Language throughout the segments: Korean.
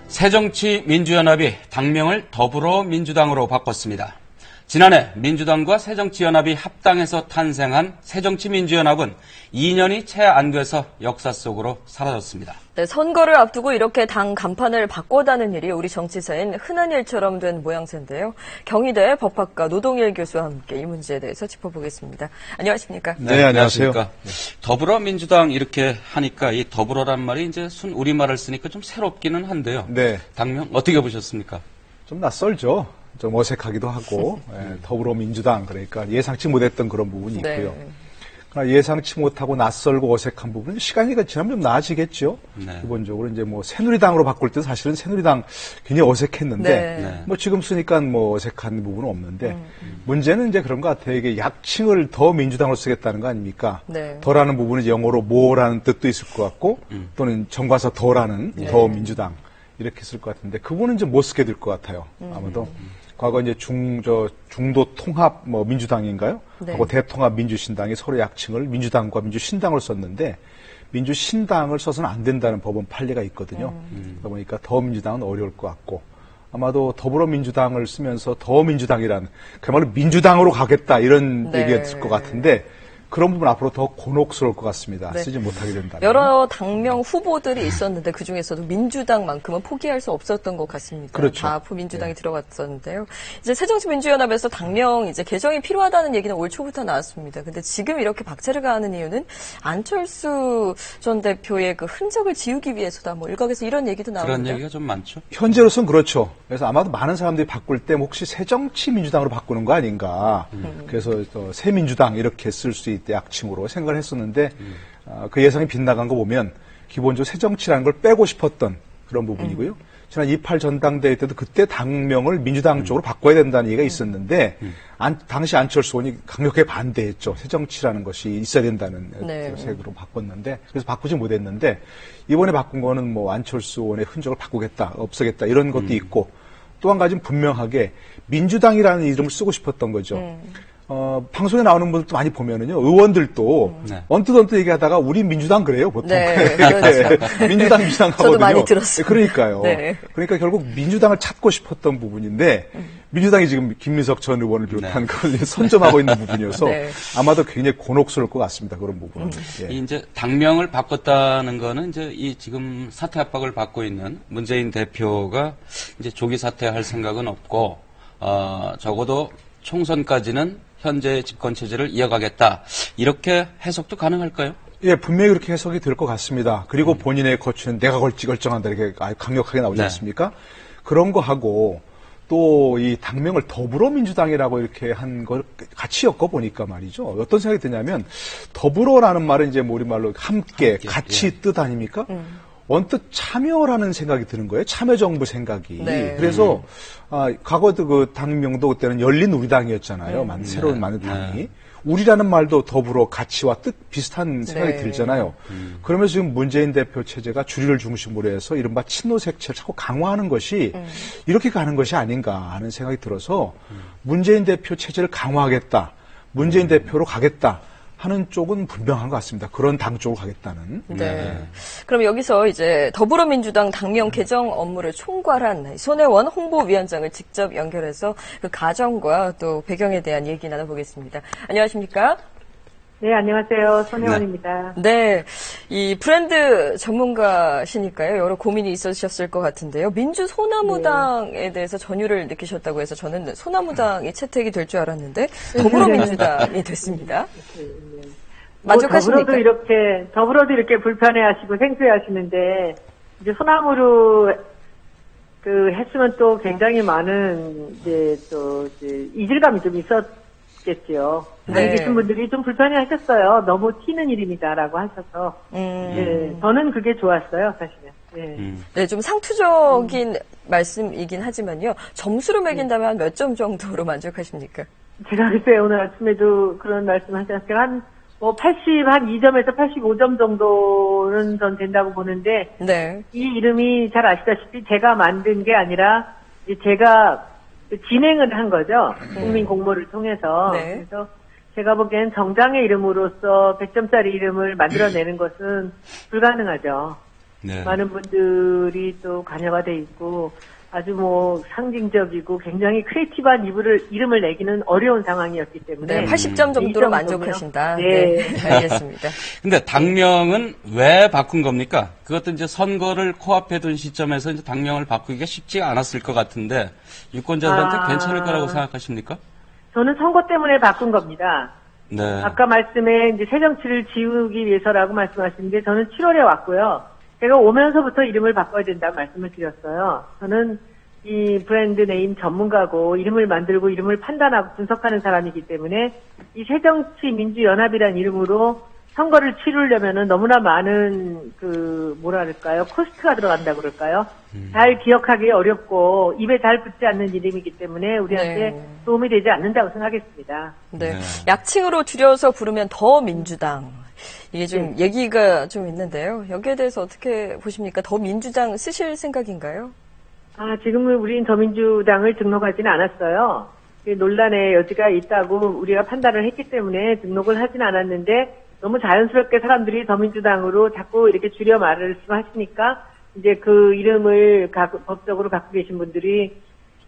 새정치민주연합이 당명을 더불어민주당으로 바꿨습니다. 지난해 민주당과 새정치연합이 합당해서 탄생한 새정치민주연합은 2년이 채 안 돼서 역사 속으로 사라졌습니다. 네, 선거를 앞두고 이렇게 당 간판을 바꿔다는 일이 우리 정치사엔 흔한 일처럼 된 모양새인데요. 경희대 법학과 노동일 교수와 함께 이 문제에 대해서 짚어보겠습니다. 안녕하십니까? 네, 안녕하세요. 더불어민주당 이렇게 하니까 이 더불어란 말이 이제 순 우리말을 쓰니까 좀 새롭기는 한데요. 네. 당명 어떻게 보셨습니까? 좀 낯설죠. 좀 어색하기도 하고 더불어민주당 그러니까 예상치 못했던 그런 부분이 있고요. 네. 그러나 예상치 못하고 낯설고 어색한 부분은 시간이 지나면 좀 나아지겠죠. 네. 기본적으로 이제 뭐 새누리당으로 바꿀 때 사실은 새누리당 굉장히 어색했는데 네. 뭐 지금 쓰니까 뭐 어색한 부분은 없는데 문제는 이제 그런 것 같아요. 이게 약칭을 더 민주당으로 쓰겠다는 거 아닙니까? 네. 더라는 부분은 영어로 more라는 뜻도 있을 것 같고 또는 정과서 더라는 더 민주당 이렇게 쓸 것 같은데 그분은 이제 못 쓰게 될 것 같아요. 아마도. 과거 이제 중도 통합 민주당인가요? 네. 하고 대통합 민주신당이 서로 약칭을 민주당과 민주신당으로 썼는데 민주신당을 써서는 안 된다는 법원 판례가 있거든요. 그러다 보니까 더민주당은 어려울 것 같고 아마도 더불어민주당을 쓰면서 더민주당이라는 그야말로 민주당으로 가겠다 이런 네. 얘기였을 것 같은데 그런 부분 앞으로 더 곤혹스러울 것 같습니다. 네. 쓰지 못하게 된다면. 여러 당명 후보들이 있었는데 그중에서도 민주당만큼은 포기할 수 없었던 것 같습니다. 그렇죠. 다 민주당이 들어갔었는데요. 이제 새정치민주연합에서 당명 이제 개정이 필요하다는 얘기는 올 초부터 나왔습니다. 근데 지금 이렇게 박차를 가하는 이유는 안철수 전 대표의 그 흔적을 지우기 위해서다. 뭐 일각에서 이런 얘기도 나옵니다. 그런 얘기가 좀 많죠. 현재로서는 그렇죠. 그래서 아마도 많은 사람들이 바꿀 때 혹시 새정치민주당으로 바꾸는 거 아닌가. 그래서 새민주당 이렇게 쓸 수 있대 약칭으로 생각을 했었는데 그 예상이 빗나간 거 보면 기본적으로 새정치라는 걸 빼고 싶었던 그런 부분이고요. 지난 28 전당대회 때도 그때 당명을 민주당 쪽으로 바꿔야 된다는 얘기가 있었는데 당시 안철수 의원이 강력하게 반대했죠. 새정치라는 것이 있어야 된다는 색으로 바꿨는데 그래서 바꾸지 못했는데 이번에 바꾼 거는 뭐 안철수 의원의 흔적을 바꾸겠다, 없애겠다 이런 것도 있고 또 한 가지는 분명하게 민주당이라는 이름을 쓰고 싶었던 거죠. 방송에 나오는 분들도 많이 보면은요, 의원들도 언뜻 얘기하다가 우리 민주당 그래요, 보통. 네, 그렇죠. 민주당 하거든요. 저도 많이 들었어요. 그러니까요. 네. 그러니까 결국 민주당을 찾고 싶었던 부분인데, 민주당이 지금 김민석 전 의원을 비롯한 그걸 선점하고 있는 부분이어서 네. 아마도 굉장히 곤혹스러울 것 같습니다, 그런 부분은. 예. 이제 당명을 바꿨다는 거는 이제 이 지금 사퇴 압박을 받고 있는 문재인 대표가 이제 조기 사퇴할 생각은 없고, 적어도 총선까지는 현재 집권 체제를 이어가겠다. 이렇게 해석도 가능할까요? 예, 분명히 그렇게 해석이 될 것 같습니다. 그리고 본인의 거취는 내가 걸지 결정한다 이렇게 아주 강력하게 나오지 않습니까? 그런 거 하고 또 이 당명을 더불어민주당이라고 이렇게 한 걸 같이 엮어보니까 말이죠. 어떤 생각이 드냐면 더불어라는 말은 이제 우리말로 함께 같이 뜻 아닙니까? 언뜻 참여라는 생각이 드는 거예요. 참여정부 생각이. 네. 그래서 과거도 그 당명도 그때는 열린 우리당이었잖아요. 새로운 많은 당이. 우리라는 말도 더불어 가치와 뜻 비슷한 생각이 들잖아요. 그러면서 지금 문재인 대표 체제가 주류를 중심으로 해서 이른바 친노 색채를 자꾸 강화하는 것이 이렇게 가는 것이 아닌가 하는 생각이 들어서 문재인 대표 체제를 강화하겠다. 문재인 대표로 가겠다. 하는 쪽은 분명한 것 같습니다. 그런 당 쪽으로 가겠다는. 네. 그럼 여기서 이제 더불어민주당 당명 개정 업무를 총괄한 손혜원 홍보위원장을 직접 연결해서 그 과정과 또 배경에 대한 얘기 나눠보겠습니다. 안녕하십니까? 네, 안녕하세요. 손혜원입니다. 네. 이 브랜드 전문가시니까요. 여러 고민이 있으셨을 것 같은데요. 민주소나무당에 대해서 전율을 느끼셨다고 해서 저는 소나무당이 채택이 될 줄 알았는데 더불어민주당이 됐습니다. 만족하십니까? 더불어도 이렇게 불편해하시고 생소해하시는데 이제 소나무로 했으면 또 굉장히 많은 이질감이 좀 있었겠죠. 네. 계신 분들이 좀 불편해하셨어요. 너무 튀는 이름이다라고 하셔서. 네, 저는 그게 좋았어요, 사실은. 네. 네, 좀 상투적인 말씀이긴 하지만요. 점수로 매긴다면 한 몇 점 정도로 만족하십니까? 제가 글쎄 오늘 아침에도 그런 말씀 하지 않았어요. 한 2점에서 85점 정도는 전 된다고 보는데, 네. 이 이름이 잘 아시다시피 제가 만든 게 아니라, 제가 진행을 한 거죠. 국민 공모를 통해서. 네. 그래서 제가 보기엔 정당의 이름으로서 100점짜리 이름을 만들어내는 것은 불가능하죠. 네. 많은 분들이 또 관여가 돼 있고 아주 뭐 상징적이고 굉장히 크리에이티브한 이름을 내기는 어려운 상황이었기 때문에 네, 80점 정도로 이 점은 만족하신다. 정도요? 네, 알겠습니다. 근데 당명은 왜 바꾼 겁니까? 그것도 이제 선거를 코앞에 둔 시점에서 이제 당명을 바꾸기가 쉽지가 않았을 것 같은데 유권자들한테 괜찮을 거라고 생각하십니까? 저는 선거 때문에 바꾼 겁니다. 네. 아까 말씀에 이제 새 정치를 지우기 위해서라고 말씀하시는데 저는 7월에 왔고요. 제가 오면서부터 이름을 바꿔야 된다고 말씀을 드렸어요. 저는 이 브랜드 네임 전문가고 이름을 만들고 이름을 판단하고 분석하는 사람이기 때문에 이 새정치민주연합이라는 이름으로 선거를 치르려면은 너무나 많은 뭐랄까요? 코스트가 들어간다고 그럴까요? 잘 기억하기 어렵고 입에 잘 붙지 않는 이름이기 때문에 우리한테 네. 도움이 되지 않는다고 생각했습니다. 네. 네. 약칭으로 줄여서 부르면 더 민주당. 이게 좀 얘기가 좀 있는데요. 여기에 대해서 어떻게 보십니까? 더 민주당 쓰실 생각인가요? 지금은 우린 더민주당을 등록하지는 않았어요. 논란의 여지가 있다고 우리가 판단을 했기 때문에 등록을 하진 않았는데 너무 자연스럽게 사람들이 더민주당으로 자꾸 이렇게 줄여 말씀하시니까 이제 그 이름을 법적으로 갖고 계신 분들이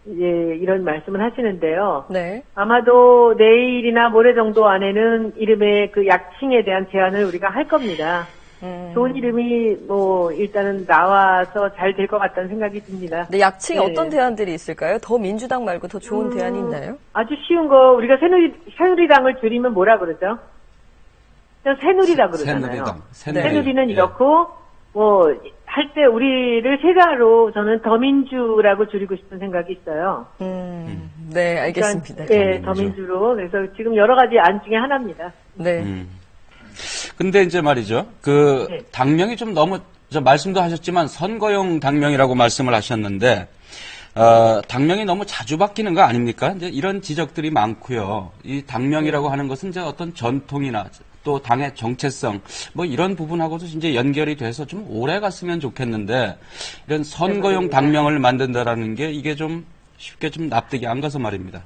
이제 이런 말씀을 하시는데요. 네. 아마도 내일이나 모레 정도 안에는 이름의 그 약칭에 대한 제안을 우리가 할 겁니다. 좋은 이름이 뭐 일단은 나와서 잘 될 것 같다는 생각이 듭니다. 네, 약칭 네. 어떤 대안들이 있을까요? 더 민주당 말고 더 좋은 대안이 있나요? 아주 쉬운 거 우리가 새누리당을 줄이면 뭐라 그러죠? 그냥 새누리라 그러잖아요. 새누리는 예. 이렇고 뭐 할 때 우리를 세자로 저는 더민주라고 줄이고 싶은 생각이 있어요. 네, 알겠습니다. 네, 더민주로. 그래서 지금 여러 가지 안 중에 하나입니다. 네. 근데 이제 말이죠. 네. 당명이 좀 너무, 말씀도 하셨지만 선거용 당명이라고 말씀을 하셨는데, 당명이 너무 자주 바뀌는 거 아닙니까? 이제 이런 지적들이 많고요. 이 당명이라고 하는 것은 이제 어떤 전통이나 또 당의 정체성, 뭐 이런 부분하고도 이제 연결이 돼서 좀 오래 갔으면 좋겠는데, 이런 선거용 당명을 만든다라는 게 이게 좀 쉽게 좀 납득이 안 가서 말입니다.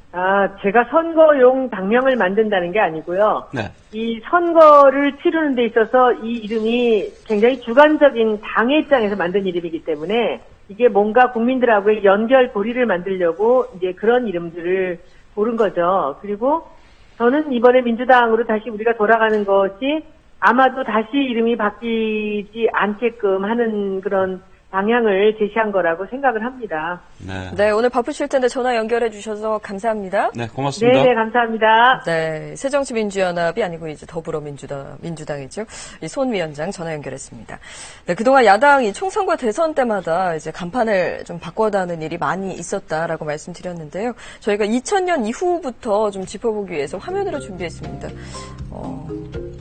제가 선거용 당명을 만든다는 게 아니고요. 네. 이 선거를 치르는 데 있어서 이 이름이 굉장히 주관적인 당의 입장에서 만든 이름이기 때문에 이게 뭔가 국민들하고의 연결고리를 만들려고 이제 그런 이름들을 고른 거죠. 그리고 저는 이번에 민주당으로 다시 우리가 돌아가는 것이 아마도 다시 이름이 바뀌지 않게끔 하는 그런 방향을 제시한 거라고 생각을 합니다. 네. 네, 오늘 바쁘실 텐데 전화 연결해 주셔서 감사합니다. 네, 고맙습니다. 네, 감사합니다. 네, 새정치민주연합이 아니고 이제 더불어민주당이죠. 이 손 위원장 전화 연결했습니다. 네, 그동안 야당이 총선과 대선 때마다 이제 간판을 좀 바꿔다는 일이 많이 있었다라고 말씀드렸는데요. 저희가 2000년 이후부터 좀 짚어보기 위해서 화면으로 준비했습니다.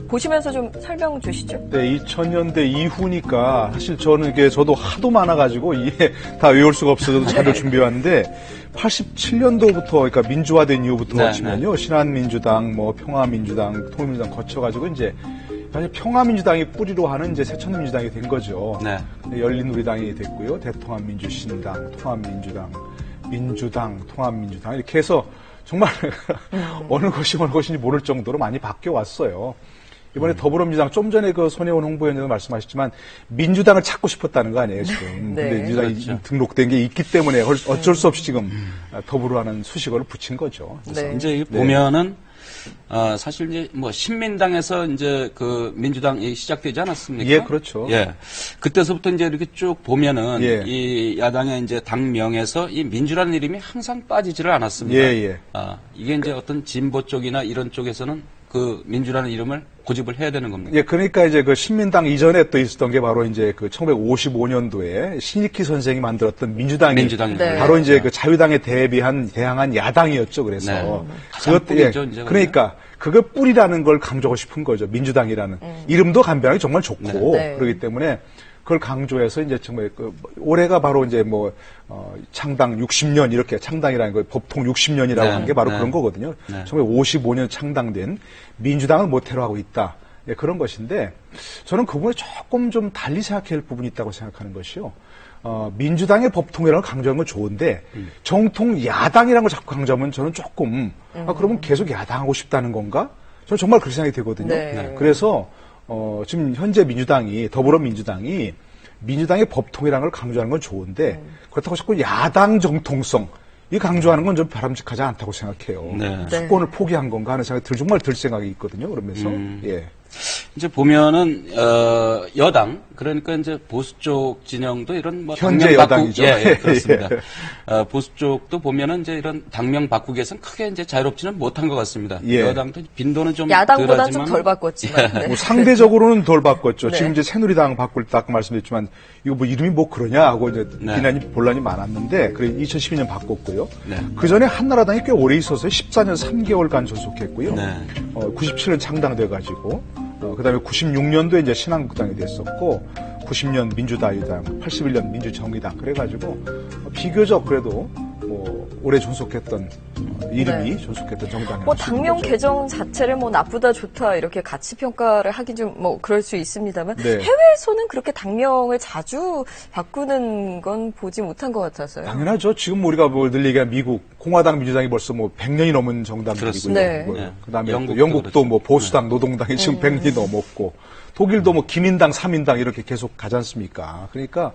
보시면서 좀 설명 주시죠. 네, 2000년대 이후니까 사실 저는 이게 저도 하도 많아가지고 이게 다 외울 수가 없어서 자료 준비해왔는데 87년도부터 그러니까 민주화된 이후부터 네, 치면요 신한민주당, 뭐 평화민주당, 통일민주당 거쳐가지고 이제 사실 평화민주당이 뿌리로 하는 이제 새천년민주당이 된 거죠. 네. 열린우리당이 됐고요, 대통합민주신당, 통합민주당, 민주당, 통합민주당 이렇게 해서 정말 어느 것인지 모를 정도로 많이 바뀌어 왔어요. 이번에 더불어민주당 좀 전에 그 손혜원 홍보위원장도 말씀하셨지만 민주당을 찾고 싶었다는 거 아니에요 지금. 네. 근데 민주당이 그렇죠. 등록된 게 있기 때문에 어쩔 수 없이 지금 더불어하는 수식어를 붙인 거죠. 네. 이제 보면은 사실 이제 뭐 신민당에서 이제 그 민주당이 시작되지 않았습니까? 예, 그렇죠. 예. 그때서부터 이제 이렇게 쭉 보면은 예. 이 야당의 이제 당명에서 이 민주라는 이름이 항상 빠지지를 않았습니다. 예. 이게 이제 어떤 진보 쪽이나 이런 쪽에서는 그 민주라는 이름을 고집을 해야 되는 겁니다. 예, 그러니까 이제 그 신민당 이전에 또 있었던 게 바로 이제 그 1955년도에 신익희 선생이 만들었던 민주당이죠. 네. 바로 이제 그 자유당에 대항한 야당이었죠. 그래서 네. 가장 그것 뿌리죠, 이제 그러니까 그거 뿌리라는 걸 강조하고 싶은 거죠. 민주당이라는 이름도 간편하게 정말 좋고 네. 그렇기 때문에 그걸 강조해서 이제 정말 올해가 바로 이제 창당 60년 이렇게 창당이라는 거 법통 60년이라고 네. 한 게 바로 네. 그런 거거든요. 네. 1955년 창당된 민주당을 모태로 하고 있다. 예, 그런 것인데 저는 그 부분에 조금 좀 달리 생각해야 할 부분이 있다고 생각하는 것이요. 민주당의 법통이라는 걸 강조하는 건 좋은데 정통 야당이라는 걸 자꾸 강조하면 저는 조금 그러면 계속 야당하고 싶다는 건가? 저는 정말 그렇게 생각이 되거든요. 네. 그래서 지금 현재 더불어민주당이 민주당의 법통이라는 걸 강조하는 건 좋은데 그렇다고 자꾸 야당 정통성 이 강조하는 건 좀 바람직하지 않다고 생각해요. 네. 수권을 포기한 건가 하는 생각이 정말 들 생각이 있거든요. 그러면서 예. 이제 보면은 여당 그러니까 이제 보수 쪽 진영도 이런 뭐 현재 당명 여당이죠. 예, 그렇습니다. 보수 쪽도 보면은 이제 이런 당명 바꾸기에서는 크게 이제 자유롭지는 못한 것 같습니다. 예. 여당도 빈도는 좀 야당보다는 좀 덜하지만 덜 바꿨지만. 네. 뭐 상대적으로는 덜 바꿨죠. 네. 지금 이제 새누리당 바꿀 때 아까 말씀드렸지만 이거 뭐 이름이 뭐 그러냐 하고 이제 네. 비난이 본란이 많았는데 그래 2012년 바꿨고요. 네. 그 전에 한나라당이 꽤 오래 있어서 14년 3개월간 존속했고요. 네. 97년 창당돼 가지고 그다음에 96년도에 이제 신한국당이 됐었고 90년 민주다유당, 81년 민주정의당 그래가지고 비교적 그래도 뭐 오래 존속했던 이름이 존속했던 정당이 뭐 당명 개정 자체를 뭐 나쁘다 좋다 이렇게 가치 평가를 하기 좀 뭐 그럴 수 있습니다만 네. 해외에서는 그렇게 당명을 자주 바꾸는 건 보지 못한 것 같아서요. 당연하죠. 지금 우리가 뭐 늘 얘기한 미국 공화당 민주당이 벌써 뭐 100년이 넘은 정당이고요. 그렇습니다. 네. 뭐 네. 그다음에 영국도 영국도 그렇죠. 뭐 보수당, 노동당이 지금 100년이 넘었고 독일도 뭐 기민당, 3인당 이렇게 계속 가지 않습니까? 그러니까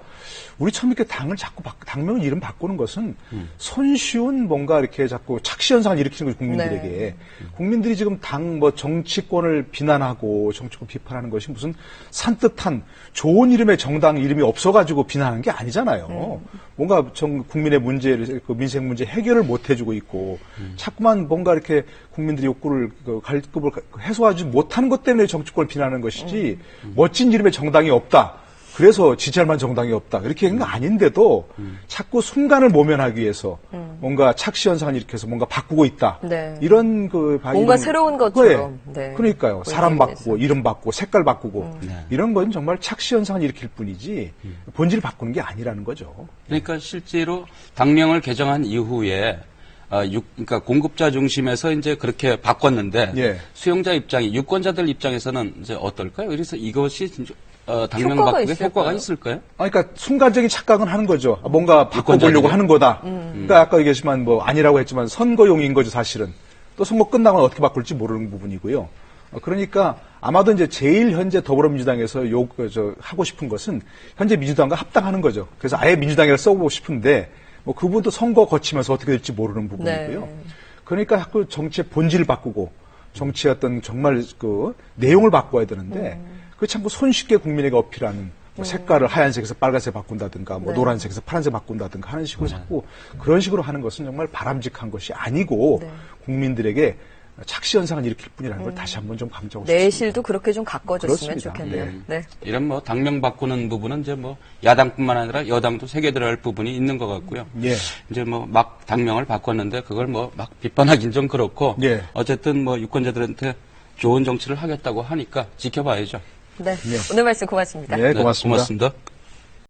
우리 처음 이렇게 당을 자꾸 당명 이름 바꾸는 것은 손쉬운 뭔가 이렇게 자꾸 착시 현상을 일으키는 거죠, 국민들에게. 네. 국민들이 지금 당 뭐 정치권을 비난하고 정치권 비판하는 것이 무슨 산뜻한 좋은 이름의 정당 이름이 없어가지고 비난하는 게 아니잖아요. 뭔가 국민의 문제를 그 민생 문제 해결을 못 해주고 있고 자꾸만 뭔가 이렇게 국민들이 욕구를 갈급을 해소하지 못하는 것 때문에 정치권을 비난하는 것이지 멋진 이름의 정당이 없다. 그래서 지지할 만한 정당이 없다. 이렇게 하는 거 아닌데도 자꾸 순간을 모면하기 위해서 뭔가 착시 현상을 일으켜서 뭔가 바꾸고 있다. 네. 이런 뭔가 새로운 것처럼. 네. 그러니까요. 사람 바꾸고 이름 바꾸고 색깔 바꾸고 네. 이런 건 정말 착시 현상을 일으킬 뿐이지 본질을 바꾸는 게 아니라는 거죠. 그러니까 실제로 당명을 개정한 이후에 그러니까 공급자 중심에서 이제 그렇게 바꿨는데 예. 수용자 입장이 유권자들 입장에서는 이제 어떨까요? 그래서 이것이 당명 효과가 바꾸기 있을까요? 효과가 있을까요? 그러니까 순간적인 착각은 하는 거죠. 뭔가 바꿔보려고 유권자들이요? 하는 거다. 그러니까 아까 얘기했지만 뭐 아니라고 했지만 선거용인 거죠, 사실은. 또 선거 끝나고 어떻게 바꿀지 모르는 부분이고요. 그러니까 아마도 이제 제일 현재 더불어민주당에서 하고 싶은 것은 현재 민주당과 합당하는 거죠. 그래서 아예 민주당이라 써보고 싶은데 뭐 그분도 선거 거치면서 어떻게 될지 모르는 부분이고요. 네. 그러니까 자꾸 정치의 본질을 바꾸고 정치의 어떤 정말 그 내용을 바꿔야 되는데 그 참고 손쉽게 국민에게 어필하는 뭐 색깔을 하얀색에서 빨간색 바꾼다든가 뭐 네. 노란색에서 파란색 바꾼다든가 하는 식으로 자꾸 그런 식으로 하는 것은 정말 바람직한 것이 아니고 네. 국민들에게 착시 현상을 일으킬 뿐이라는 걸 다시 한번 좀 강조하고 싶습니다. 내실도 그렇게 좀 가꿔줬으면 그렇습니다. 좋겠네요. 네. 이런 뭐 당명 바꾸는 부분은 이제 뭐 야당뿐만 아니라 여당도 새겨들어야 할 부분이 있는 것 같고요. 예. 이제 뭐 막 당명을 바꿨는데 그걸 뭐 막 비판하긴 좀 그렇고 예. 어쨌든 뭐 유권자들한테 좋은 정치를 하겠다고 하니까 지켜봐야죠. 네. 오늘 말씀 고맙습니다. 네, 고맙습니다. 고맙습니다.